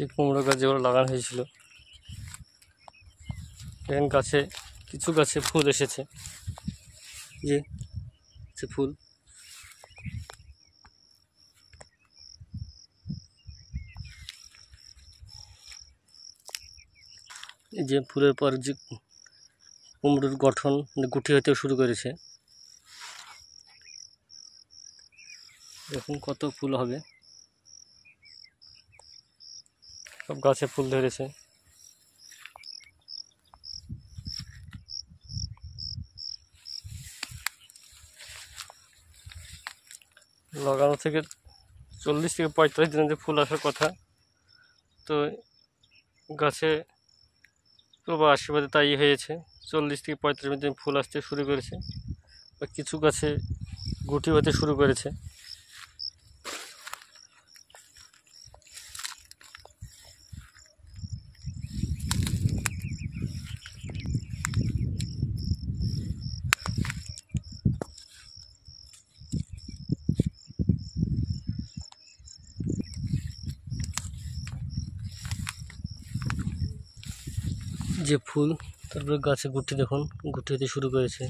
যে কুমড়ো গাছ যেগুলো লাগানো হয়েছিল, এখন গাছে কিছু গাছে ফুল এসেছে, যে ফুল এই যে ফুলের পর যে কুমড়োর গঠন গুটি হতে শুরু করেছে। দেখুন কত ফুল হবে, সব গাছে ফুল ধরেছে। লাগানো থেকে 40 থেকে 45 দিনের ফুল আসার কথা, তো গাছে প্রভু আশীর্বাদে তাই হয়েছে। 40 থেকে 45 দিন ফুল আসতে শুরু করেছে, বা কিছু গাছে গুটি হতে শুরু করেছে। যে ফুল, তারপরে গাছে গুটি, দেখুন গুটি হতে শুরু করেছে।